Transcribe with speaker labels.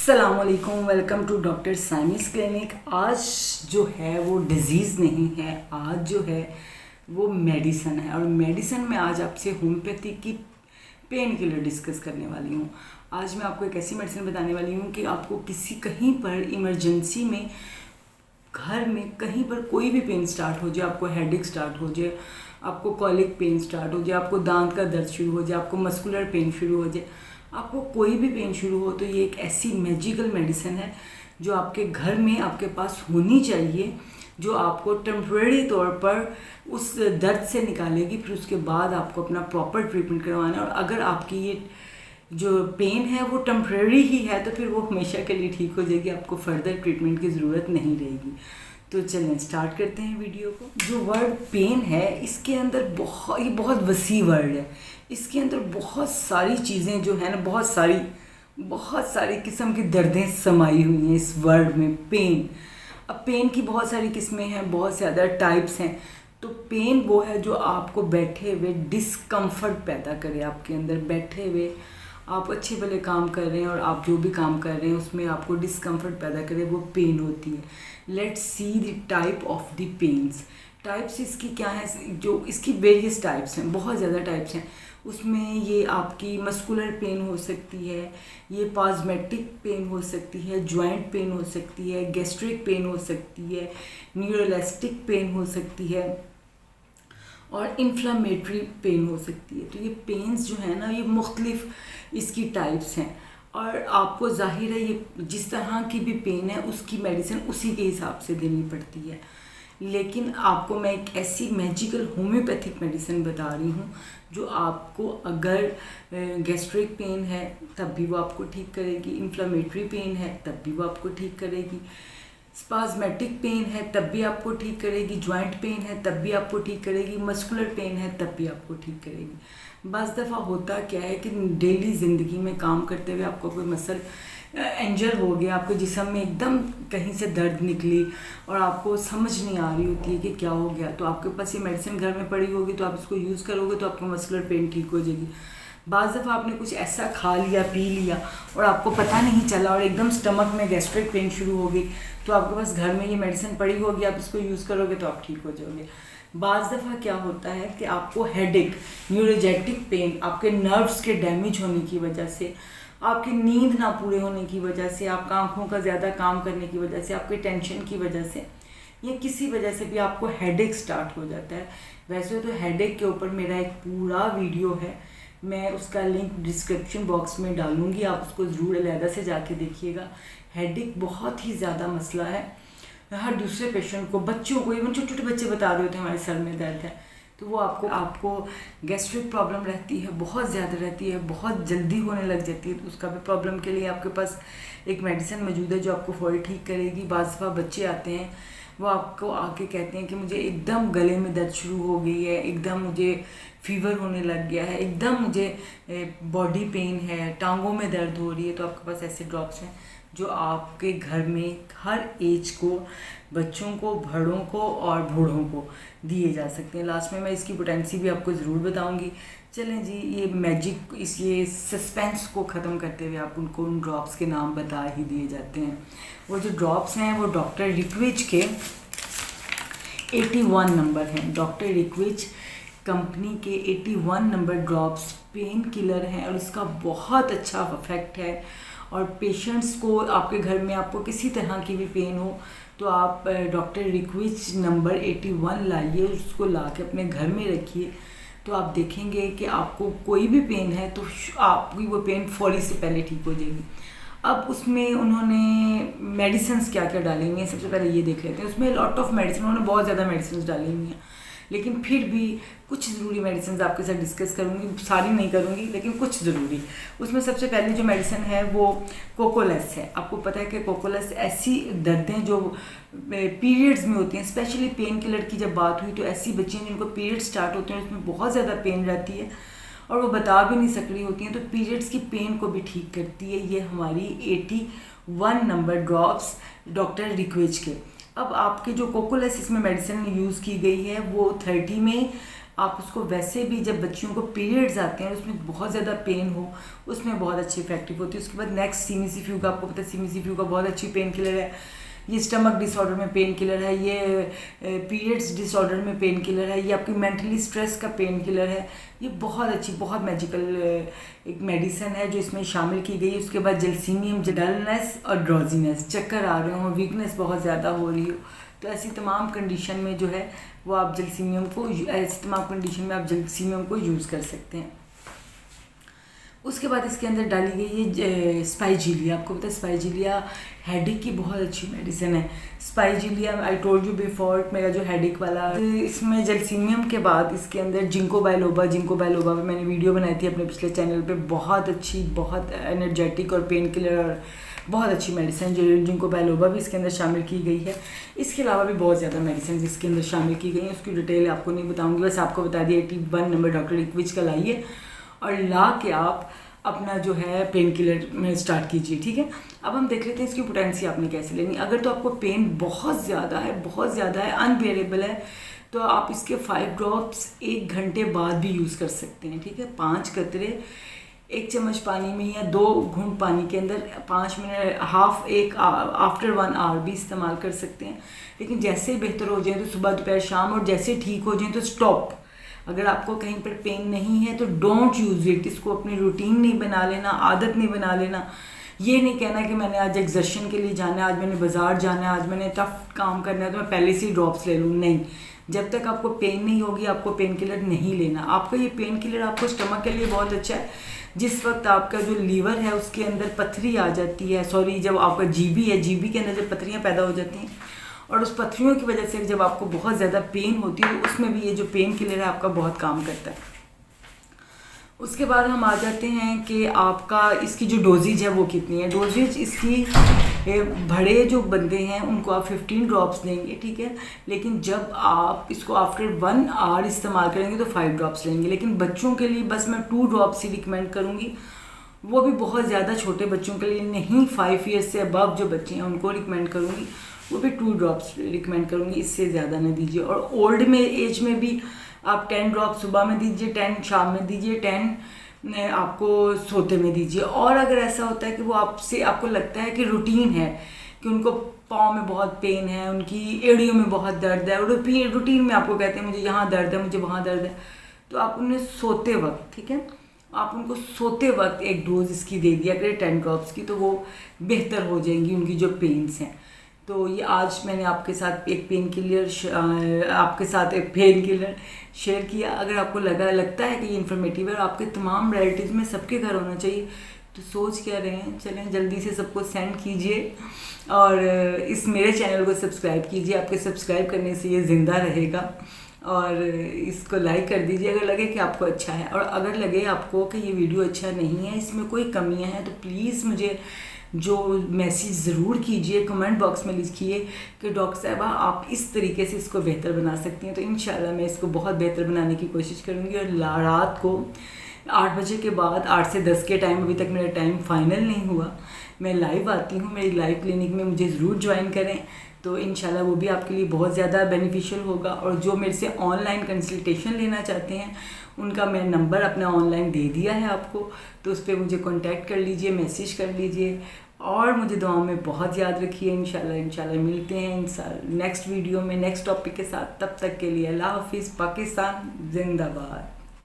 Speaker 1: अस्सलामुअलैकुम, welcome to doctor साइमिस clinic. आज जो है वो डिज़ीज़ नहीं है, आज जो है वो मेडिसन है। और मेडिसन में आज आपसे होम्योपैथी की पेन किलर डिस्कस करने वाली हूँ। आज मैं आपको एक ऐसी मेडिसिन बताने वाली हूँ कि आपको कहीं पर इमरजेंसी में, घर में कहीं पर कोई भी पेन स्टार्ट हो जाए, आपको हेडेक स्टार्ट हो जाए, आपको कॉलिक पेन स्टार्ट हो जाए, आपको दांत का दर्द शुरू हो जाए, आपको मस्कुलर पेन शुरू हो जाए, आपको कोई भी पेन शुरू हो, तो ये एक ऐसी मैजिकल मेडिसिन है जो आपके घर में आपके पास होनी चाहिए, जो आपको टेम्परेरी तौर पर उस दर्द से निकालेगी। फिर उसके बाद आपको अपना प्रॉपर ट्रीटमेंट करवाना है। और अगर आपकी ये जो पेन है वो टेम्परेरी ही है तो फिर वो हमेशा के लिए ठीक हो जाएगी, आपको फर्दर ट्रीटमेंट की ज़रूरत नहीं रहेगी। तो चलें स्टार्ट करते हैं वीडियो को। जो वर्ड पेन है इसके अंदर ये बहुत वसी वर्ड है। इसके अंदर बहुत सारी चीज़ें जो है ना, बहुत सारी किस्म की दर्दें समाई हुई हैं इस वर्ड में, पेन। अब पेन की बहुत सारी किस्में हैं, बहुत ज़्यादा टाइप्स हैं। तो पेन वो है जो आपको बैठे हुए डिस्कम्फर्ट पैदा करे, आपके अंदर बैठे हुए आप अच्छे भले काम कर रहे हैं और आप जो भी काम कर रहे हैं उसमें आपको डिस्कम्फर्ट पैदा करे, वो पेन होती है। Let's see the type of the pens. Types इसकी क्या है, जो इसकी वेरियस टाइप्स हैं, बहुत ज़्यादा टाइप्स हैं। उसमें ये आपकी मस्कुलर पेन हो सकती है, ये पाज्मेटिक पेन हो सकती है, जॉइंट पेन हो सकती है, गैस्ट्रिक पेन हो सकती है, न्यूरोलेस्टिक पेन हो सकती है और इन्फ्लामेटरी पेन हो सकती है। तो ये पेन्स जो है ना, ये मुख्तलिफ इसकी टाइप्स हैं। और आपको जाहिर है ये जिस तरह की भी पेन है उसकी मेडिसिन उसी के हिसाब से देनी पड़ती है। लेकिन आपको मैं एक ऐसी मैजिकल होम्योपैथिक मेडिसिन बता रही हूँ जो आपको, अगर गैस्ट्रिक पेन है तब भी वो आपको ठीक करेगी, इन्फ्लामेटरी पेन है तब भी वो आपको ठीक करेगी, स्पाज्मेटिक पेन है तब भी आपको ठीक करेगी, जॉइंट पेन है तब भी आपको ठीक करेगी, मस्कुलर पेन है तब भी आपको ठीक करेगी। बस दफ़ा होता क्या है कि डेली ज़िंदगी में काम करते हुए आपको कोई मसल इंजर हो गया, आपके जिस्म में एकदम कहीं से दर्द निकली और आपको समझ नहीं आ रही होती है कि क्या हो गया, तो आपके पास ये मेडिसिन घर में पड़ी होगी तो आप इसको यूज़ करोगे तो आपको मस्कुलर पेन ठीक हो जाएगी। बाज़ दफ़ा आपने कुछ ऐसा खा लिया, पी लिया और आपको पता नहीं चला और एकदम स्टमक में गैस्ट्रिक पेन शुरू हो गई, तो आपके पास घर में ये मेडिसिन पड़ी होगी, आप इसको यूज़ करोगे तो आप ठीक हो जाओगे। बाज़ दफ़ा क्या होता है कि आपको हेडेक, न्यूरोजेटिक पेन, आपके नर्व्स के डैमेज होने की वजह से, आपकी नींद ना पूरे होने की वजह से, आपका आँखों का ज़्यादा काम करने की वजह से, आपके टेंशन की वजह से या किसी वजह से भी आपको हेडेक स्टार्ट हो जाता है। वैसे तो हेडेक के ऊपर मेरा एक पूरा वीडियो है, मैं उसका लिंक डिस्क्रिप्शन बॉक्स में डालूंगी, आप उसको ज़रूर अलहदा से जाके देखिएगा। हेडेक बहुत ही ज़्यादा मसला है। हर दूसरे पेशेंट को, बच्चों को, इवन छोटे छोटे बच्चे बता रहे होते हैं हमारे सर में दर्द है, तो वो आपको गैस्ट्रिक प्रॉब्लम रहती है, बहुत ज़्यादा रहती है, बहुत जल्दी होने लग जाती है। तो उसका भी प्रॉब्लम के लिए आपके पास एक मेडिसिन मौजूद है जो आपको फौरी ठीक करेगी। बाज़ दफ़ा बच्चे आते हैं, वो आपको आके कहते हैं कि मुझे एकदम गले में दर्द शुरू हो गई है, एकदम मुझे फीवर होने लग गया है, एकदम मुझे बॉडी पेन है, टांगों में दर्द हो रही है। तो आपके पास ऐसे ड्रॉप्स हैं जो आपके घर में हर एज को, बच्चों को, बड़ों को और बूढ़ों को दिए जा सकते हैं। लास्ट में मैं इसकी पोटेंसी भी आपको ज़रूर बताऊंगी। चलें जी, ये मैजिक, ये सस्पेंस को ख़त्म करते हुए आप उनको उन ड्रॉप्स के नाम बता ही दिए जाते हैं। वो जो ड्रॉप्स हैं वो डॉक्टर रिक्विज के 81 नंबर हैं। डॉक्टर रिक्विज कंपनी के 81 नंबर ड्रॉप्स पेन किलर हैं और इसका बहुत अच्छा इफेक्ट है। और पेशेंट्स को, आपके घर में आपको किसी तरह की भी पेन हो तो आप डॉक्टर रिक्विज नंबर 81 लाइए, उसको ला के अपने घर में रखिए, तो आप देखेंगे कि आपको कोई भी पेन है तो आपकी वो पेन फौरी से पहले ठीक हो जाएगी। अब उसमें उन्होंने मेडिसिन्स क्या क्या डाली हुई हैं, सबसे पहले ये देख लेते हैं। उसमें लॉट ऑफ मेडिसिन, उन्होंने बहुत ज़्यादा मेडिसिन डाली हुई हैं, लेकिन फिर भी कुछ ज़रूरी मेडिसिन आपके साथ डिस्कस करूँगी, सारी नहीं करूँगी लेकिन कुछ ज़रूरी। उसमें सबसे पहले जो मेडिसिन है वो कोकोलेस है। आपको पता है कि कोकोलेस ऐसी दर्दें जो पीरियड्स में होती हैं, स्पेशली पेन किलर की जब बात हुई तो ऐसी बच्चियाँ जिनको पीरियड स्टार्ट होते हैं उसमें बहुत ज़्यादा पेन रहती है और वो बता भी नहीं सक रही होती हैं, तो पीरियड्स की पेन को भी ठीक करती है ये हमारी 81 नंबर ड्रॉप्स डॉक्टर रिक्विज के। अब आपके जो कोकोलेस इसमें मेडिसिन यूज़ की गई है वो 30 में आप उसको वैसे भी जब बच्चियों को पीरियड्स आते हैं उसमें बहुत ज़्यादा पेन हो उसमें बहुत अच्छी इफेक्टिव होती है। उसके बाद नेक्स्ट सीमिसिफ्यू का, आपको पता है सीमिसिफ्यू का बहुत अच्छी पेन किलर है, ये स्टमक डिसऑर्डर में पेन किलर है, ये पीरियड्स डिसऑर्डर में पेन किलर है, ये आपकी मेंटली स्ट्रेस का पेन किलर है। ये बहुत अच्छी बहुत मैजिकल एक मेडिसिन है जो इसमें शामिल की गई है। उसके बाद जलसीमियम, डलनेस और ड्रॉजीनेस, चक्कर आ रहे हो, वीकनेस बहुत ज़्यादा हो रही हो, तो ऐसी तमाम कंडीशन में जो है वो आप जलसीमियम को, ऐसी तमाम कंडीशन में आप जलसीमियम को यूज़ कर सकते हैं। उसके बाद इसके अंदर डाली गई है स्पाइजीलिया। आपको पता है स्पाइजीलिया हेडेक की बहुत अच्छी मेडिसिन है। स्पाइजीलिया आई टोल्ड यू बिफोर, मेरा जो हेडेक वाला, इसमें जलसीमियम के बाद इसके अंदर जिंको बायलोबा पे मैंने वीडियो बनाई थी अपने पिछले चैनल पे, बहुत अच्छी, बहुत एनर्जेटिक और पेन किलर और बहुत अच्छी मेडिसिन जो जिंको बायलोबा भी इसके अंदर शामिल की गई है। इसके अलावा भी बहुत ज़्यादा मेडिसिन इसके अंदर शामिल की गई हैं, उसकी डिटेल आपको नहीं बताऊँगी, बस आपको बता दिया 81 नंबर डॉक्टर इक्विज का लाइए और ला के आप अपना जो है पेन किलर में स्टार्ट कीजिए, ठीक है। अब हम देख लेते हैं इसकी पोटेंसी आपने कैसे लेनी। अगर तो आपको पेन बहुत ज़्यादा है, अनबेरेबल है, तो आप इसके 5 ड्रॉप्स 1 घंटे बाद भी यूज़ कर सकते हैं, ठीक है। 5 कतरे 1 चम्मच पानी में या 2 घूंट पानी के अंदर 5 मिनट, आफ्टर 1 आवर भी इस्तेमाल कर सकते हैं। लेकिन जैसे बेहतर हो जाए तो सुबह, दोपहर, शाम, और जैसे ठीक हो जाए तो स्टॉप। अगर आपको कहीं पर पेन नहीं है तो डोंट यूज़ इट। इसको अपनी रूटीन नहीं बना लेना, आदत नहीं बना लेना। ये नहीं कहना कि मैंने आज एग्जर्शन के लिए जाना है, आज मैंने बाज़ार जाना है, आज मैंने टफ काम करना है तो मैं पहले से ही ड्रॉप्स ले लूँ। नहीं, जब तक आपको पेन नहीं होगी आपको पेन किलर नहीं लेना। आपका ये पेन किलर आपको स्टमक के लिए बहुत अच्छा है। जिस वक्त आपका जो लीवर है उसके अंदर पथरी आ जाती है, जब आपका जीबी है, जीबी के अंदर जब पथरियाँ पैदा हो जाती हैं और उस पथरियों की वजह से जब आपको बहुत ज़्यादा पेन होती है तो उसमें भी ये जो पेन किलर है आपका बहुत काम करता है। उसके बाद हम आ जाते हैं कि आपका इसकी जो डोजेज है वो कितनी है। डोजेज इसकी, बड़े जो बंदे हैं उनको आप 15 ड्रॉप्स देंगे, ठीक है। लेकिन जब आप इसको आफ्टर 1 आवर इस्तेमाल करेंगे तो 5 ड्रॉप्स लेंगे। लेकिन बच्चों के लिए बस मैं 2 ड्रॉप्स ही रिकमेंड करूँगी, वो भी बहुत ज़्यादा छोटे बच्चों के लिए नहीं, 5 ईयर्स से अबव जो बच्चे हैं उनको रिकमेंड करूँगी, वो भी 2 ड्रॉप्स रिकमेंड करूँगी, इससे ज़्यादा ना दीजिए। और ओल्ड में एज में भी आप 10 ड्रॉप सुबह में दीजिए, 10 शाम में दीजिए, 10 आपको सोते में दीजिए। और अगर ऐसा होता है कि वो आपको लगता है कि रूटीन है कि उनको पाँव में बहुत पेन है, उनकी एड़ियों में बहुत दर्द है, और रूटीन में आपको कहते हैं मुझे यहाँ दर्द है, मुझे वहाँ दर्द है, तो आप उन्हें सोते वक्त, ठीक है, आप उनको सोते वक्त 1 डोज इसकी दे दिया करें 10 ड्रॉप्स की, तो वो बेहतर हो जाएंगी उनकी जो पेन्स हैं। तो ये आज मैंने आपके साथ एक पेन किलर शेयर किया। अगर आपको लगता है कि ये इन्फॉर्मेटिव है और आपके तमाम रिलेटिव्स में सबके घर होना चाहिए, तो सोच क्या रहे हैं, चलें जल्दी से सबको सेंड कीजिए और इस मेरे चैनल को सब्सक्राइब कीजिए। आपके सब्सक्राइब करने से ये ज़िंदा रहेगा। और इसको लाइक कर दीजिए अगर लगे कि आपको अच्छा है, और अगर लगे आपको कि ये वीडियो अच्छा नहीं है, इसमें कोई कमियां हैं, तो प्लीज़ मुझे जो मैसेज ज़रूर कीजिए, कमेंट बॉक्स में लिखिए कि डॉक्टर साहिबा आप इस तरीके से इसको बेहतर बना सकती हैं। तो इंशाल्लाह मैं इसको बहुत बेहतर बनाने की कोशिश करूँगी। और रात को 8 बजे के बाद, 8 से 10 के टाइम, अभी तक मेरा टाइम फाइनल नहीं हुआ, मैं लाइव आती हूँ। मेरी लाइव क्लिनिक में मुझे ज़रूर ज्वाइन करें, तो इंशाल्लाह वो भी आपके लिए बहुत ज़्यादा बेनिफिशियल होगा। और जो मेरे से ऑनलाइन कंसल्टेशन लेना चाहते हैं उनका मैं नंबर अपना ऑनलाइन दे दिया है आपको, तो उस पर मुझे कांटेक्ट कर लीजिए, मैसेज कर लीजिए, और मुझे दुआओं में बहुत याद रखिए। इंशाल्लाह मिलते हैं नेक्स्ट वीडियो में नेक्स्ट टॉपिक के साथ। तब तक के लिए अल्लाह हाफिज़। पाकिस्तान जिंदाबाद।